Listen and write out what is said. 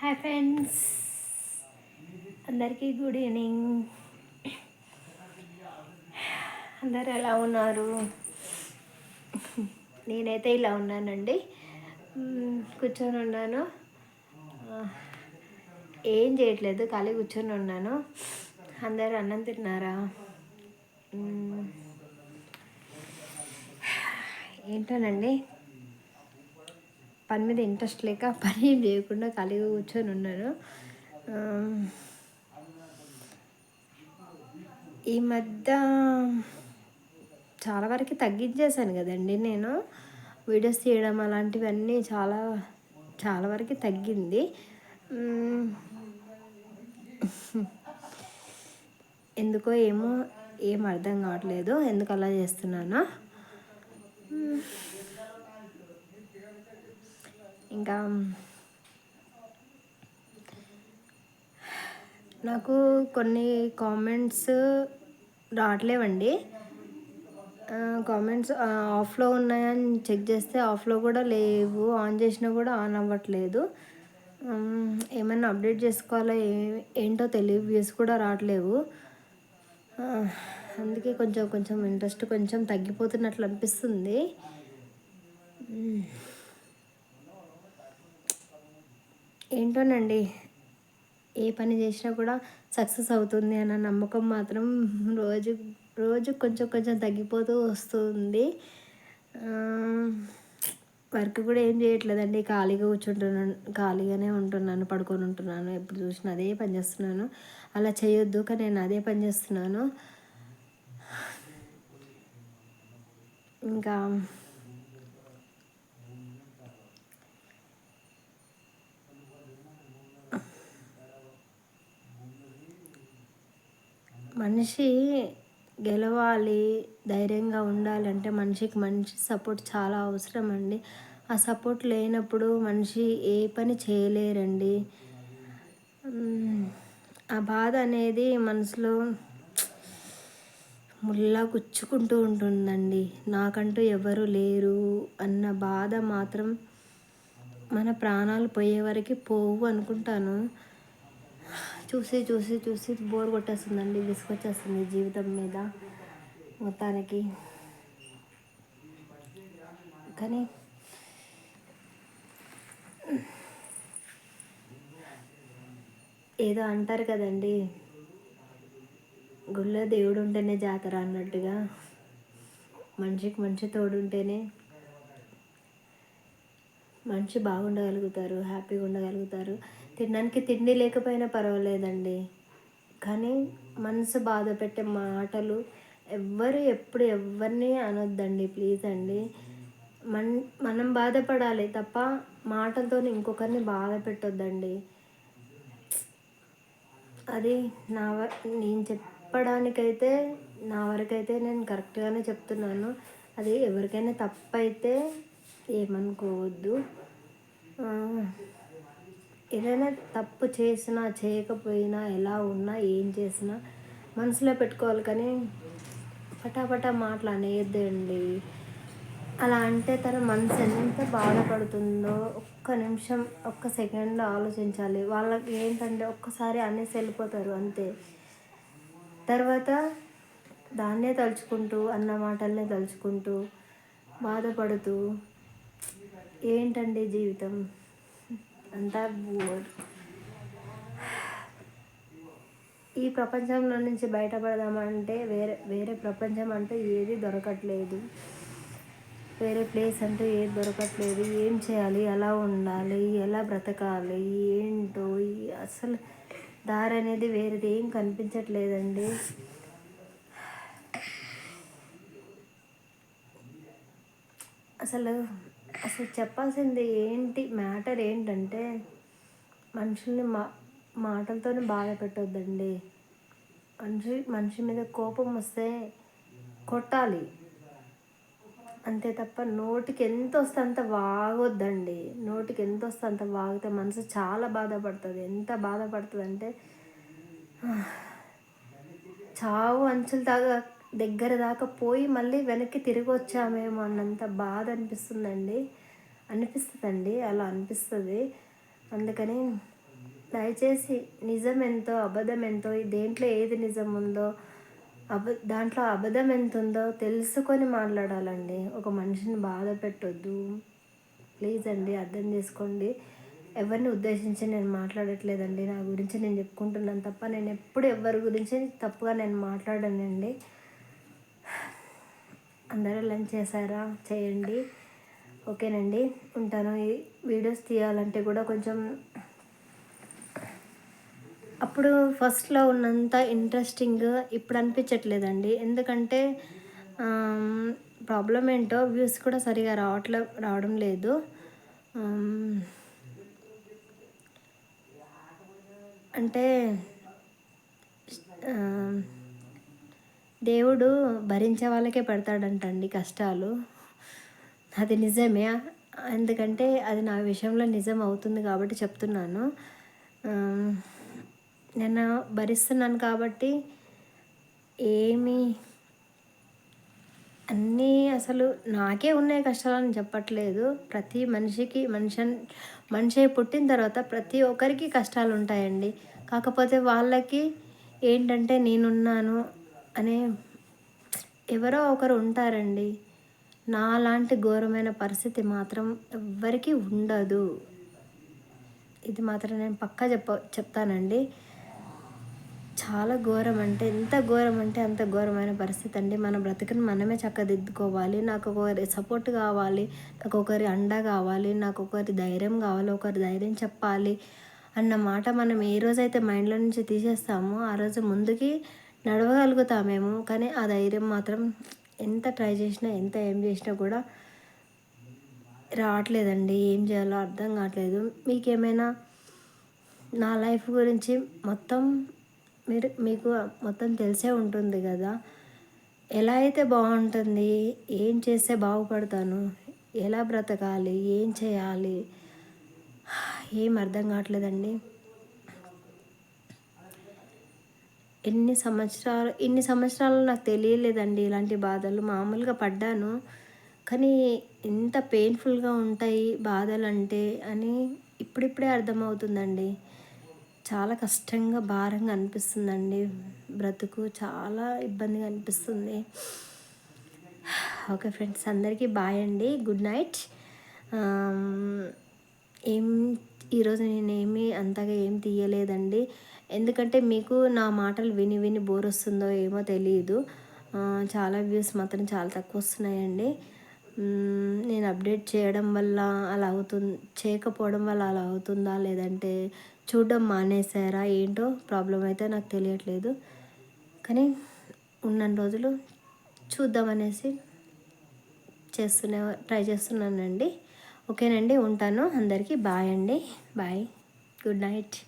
Hi friends, అందరికీ good evening. అందరు ఎలా ఉన్నారు? నేనైతే ఇలా ఉన్నానండి. కూర్చొని ఉన్నాను, ఏం చేయట్లేదు, ఖాళీ కూర్చొని ఉన్నాను. అందరు అన్నం తిన్నారా? ఏంటోనండి, పని మీద ఇంట్రెస్ట్ లేక పని ఏం చేయకుండా ఖాళీగా కూర్చొని ఉన్నాను. ఈ మధ్య చాలా వరకు తగ్గించేశాను కదండి నేను వీడియోస్ తీయడం అలాంటివన్నీ చాలా చాలా వరకు తగ్గింది. ఎందుకో ఏమో ఏం అర్థం కావట్లేదు ఎందుకు అలా చేస్తున్నానో. ఇంకా నాకు కొన్ని కామెంట్స్ రావట్లేవండి. కామెంట్స్ ఆఫ్లో ఉన్నాయని చెక్ చేస్తే ఆఫ్లో కూడా లేవు, ఆన్ చేసినా కూడా ఆన్ అవ్వట్లేదు. ఏమైనా అప్డేట్ చేసుకోవాలో ఏంటో తెలియదు, వ్యూస్ కూడా రావట్లేవు. అందుకే కొంచెం కొంచెం ఇంట్రెస్ట్ కొంచెం తగ్గిపోతున్నట్లు అనిపిస్తుంది. ఏంటోనండి, ఏ పని చేసినా కూడా సక్సెస్ అవుతుంది అన్న నమ్మకం మాత్రం రోజు రోజు కొంచెం కొంచెం తగ్గిపోతూ వస్తుంది. వర్క్ కూడా ఏం చేయట్లేదండి, ఖాళీగా కూర్చుంటున్నాను, ఖాళీగానే ఉంటున్నాను, పడుకొని ఉంటున్నాను, ఎప్పుడు చూసినా అదే పని చేస్తున్నాను. అలా చేయొద్దు, కానీ నేను అదే పని చేస్తున్నాను. ఇంకా మనిషి గెలవాలి, ధైర్యంగా ఉండాలంటే మనిషికి మనిషి సపోర్ట్ చాలా అవసరం అండి. ఆ సపోర్ట్ లేనప్పుడు మనిషి ఏ పని చేయలేరండి. ఆ బాధ అనేది మనసులో ముల్లా గుచ్చుకుంటూ ఉంటుందండి. నాకంటూ ఎవరు లేరు అన్న బాధ మాత్రం మన ప్రాణాలు పోయే వరకు పోవు అనుకుంటాను. చూసి చూసి చూసి బోర్ కొట్టేస్తుందండి, విసుకొచ్చేస్తుంది జీవితం మీద మొత్తానికి. కానీ ఏదో అంటారు కదండి, గుళ్ళో దేవుడు ఉంటేనే జాతర అన్నట్టుగా మనిషికి మనిషి తోడుంటేనే మనిషి బాగుండగలుగుతారు, హ్యాపీగా ఉండగలుగుతారు. తినడానికి తిండి లేకపోయినా పర్వాలేదండి, కానీ మనసు బాధ పెట్టే మాటలు ఎవ్వరు ఎప్పుడు ఎవరిని అనొద్దండి, ప్లీజ్ అండి. మనం బాధపడాలి తప్ప మాటలతో ఇంకొకరిని బాధ పెట్టొద్దండి. అది నేను చెప్పడానికైతే నా వరకైతే నేను కరెక్ట్గానే చెప్తున్నాను. అది ఎవరికైనా తప్పైతే ఏమనుకోవద్దు. ఏదైనా తప్పు చేసినా చేయకపోయినా ఎలా ఉన్నా ఏం చేసినా మనసులో పెట్టుకోవాలి, కానీ పటాపటా మాటలు అనేయద్దండి. అలా అంటే తన మనసు ఎంత బాధపడుతుందో ఒక్క నిమిషం, ఒక్క సెకండ్ ఆలోచించాలి. వాళ్ళకి ఏంటంటే ఒక్కసారి అనేసి వెళ్ళిపోతారు అంతే. తర్వాత దాన్నే తలుచుకుంటూ, అన్న మాటలనే తలుచుకుంటూ బాధపడుతూ ఏంటండి జీవితం అంతా బోర్. ఈ ప్రపంచంలో నుంచి బయటపడదామంటే వేరే వేరే ప్రపంచం అంటూ ఏది దొరకట్లేదు, వేరే ప్లేస్ అంటూ ఏది దొరకట్లేదు. ఏం చేయాలి, ఎలా ఉండాలి, ఎలా బ్రతకాలి, ఏంటో అసలు దారి అనేది వేరేది ఏం కనిపించట్లేదండి. అసలు అసలు చెప్పాల్సింది ఏంటి, మ్యాటర్ ఏంటంటే మనుషుల్ని మాటలతో బాధ పెట్టొద్దండి. మనిషి మీద కోపం వస్తే కొట్టాలి అంతే తప్ప నోటికి ఎంత వస్తే అంత వాగొద్దండి. నోటికి ఎంత వస్తే అంత వాగితే మనసు చాలా బాధపడుతుంది. ఎంత బాధపడుతుంది అంటే చావు అంచుల దాకా దగ్గర దాకా పోయి మళ్ళీ వెనక్కి తిరిగి వచ్చామేమో అన్నంత బాధ అనిపిస్తుందండి. అలా అనిపిస్తుంది. అందుకని దయచేసి నిజం ఎంతో అబద్ధం ఎంతో దేంట్లో ఏది నిజం ఉందో దాంట్లో అబద్ధం ఎంత ఉందో తెలుసుకొని మాట్లాడాలండి. ఒక మనిషిని బాధ పెట్టొద్దు. ప్లీజ్ అండి అర్థం చేసుకోండి. ఎవరిని ఉద్దేశించి నేను మాట్లాడట్లేదండి. నా గురించి నేను చెప్పుకుంటున్నాను తప్ప నేను ఎప్పుడు ఎవరి గురించి తప్పుగా నేను మాట్లాడానండి. అందరూ లంచ్ చేశారా? చేయండి. ఓకేనండి, ఉంటాను. ఈ వీడియోస్ తీయాలంటే కూడా కొంచెం అప్పుడు ఫస్ట్లో ఉన్నంత ఇంట్రెస్టింగ్ ఇప్పుడు అనిపించట్లేదండి. ఎందుకంటే ప్రాబ్లం ఏంటో వ్యూస్ కూడా సరిగా రావడం లేదు. అంటే దేవుడు భరించే వాళ్ళకే పెడతాడంటండి కష్టాలు. అది నిజమే. ఎందుకంటే అది నా విషయంలో నిజం అవుతుంది కాబట్టి చెప్తున్నాను. నేను భరిస్తున్నాను కాబట్టి ఏమీ అన్నీ అసలు నాకే ఉన్నాయి కష్టాలని చెప్పట్లేదు. ప్రతి మనిషికి మనిషి పుట్టిన తర్వాత ప్రతి ఒక్కరికి కష్టాలు ఉంటాయండి. కాకపోతే వాళ్ళకి ఏంటంటే నేనున్నాను అనే ఎవరో ఒకరు ఉంటారండి. నాలాంటి ఘోరమైన పరిస్థితి మాత్రం ఎవ్వరికీ ఉండదు. ఇది మాత్రం నేను పక్కా చెప్తానండి. చాలా ఘోరం అంటే ఎంత ఘోరం అంటే అంత ఘోరమైన పరిస్థితి అండి. మన బ్రతుకుని మనమే చక్కదిద్దుకోవాలి. నాకు ఒకరి సపోర్ట్ కావాలి, నాకు ఒకరి అండ కావాలి, నాకు ఒకరి ధైర్యం కావాలి, ఒకరి ధైర్యం చెప్పాలి అన్న మాట మనం ఏ రోజైతే మైండ్లో నుంచి తీసేస్తామో ఆ రోజు ముందుకి నడవగలుగుతామేమో. కానీ ఆ ధైర్యం మాత్రం ఎంత ట్రై చేసినా ఏం చేసినా కూడా రావట్లేదండి. ఏం చేయాలో అర్థం కావట్లేదు. మీకేమైనా నా లైఫ్ గురించి మీకు మొత్తం తెలిసే ఉంటుంది కదా. ఎలా అయితే బాగుంటుంది, ఏం చేస్తే బాగుపడతాను, ఎలా బ్రతకాలి, ఏం చేయాలి, ఏం అర్థం కావట్లేదండి. ఇన్ని సంవత్సరాలు నాకు తెలియలేదండి ఇలాంటి బాధలు. మామూలుగా పడ్డాను కానీ ఎంత పెయిన్ఫుల్గా ఉంటాయి బాధలు అంటే అని ఇప్పుడిప్పుడే అర్థమవుతుందండి. చాలా కష్టంగా భారంగా అనిపిస్తుందండి. బ్రతుకు చాలా ఇబ్బందిగా అనిపిస్తుంది. ఓకే ఫ్రెండ్స్, అందరికీ బాయ్ అండి, గుడ్ నైట్. ఈరోజు నేనేమి అంతగా ఏం తీయలేదండి. ఎందుకంటే మీకు నా మాటలు విని బోర్ వస్తుందో ఏమో తెలియదు. చాలా వ్యూస్ మాత్రం చాలా తక్కువ వస్తున్నాయండి. నేను అప్డేట్ చేయడం వల్ల అలా చేయకపోవడం వల్ల అలా అవుతుందా, లేదంటే చూడడం మానేసారా ఏంటో ప్రాబ్లం అయితే నాకు తెలియట్లేదు. కానీ ఉన్న రోజులు చూద్దామనేసి ట్రై చేస్తున్నానండి. ఓకేనండి, ఉంటాను. అందరికీ బాయ్ అండి, బాయ్, గుడ్ నైట్.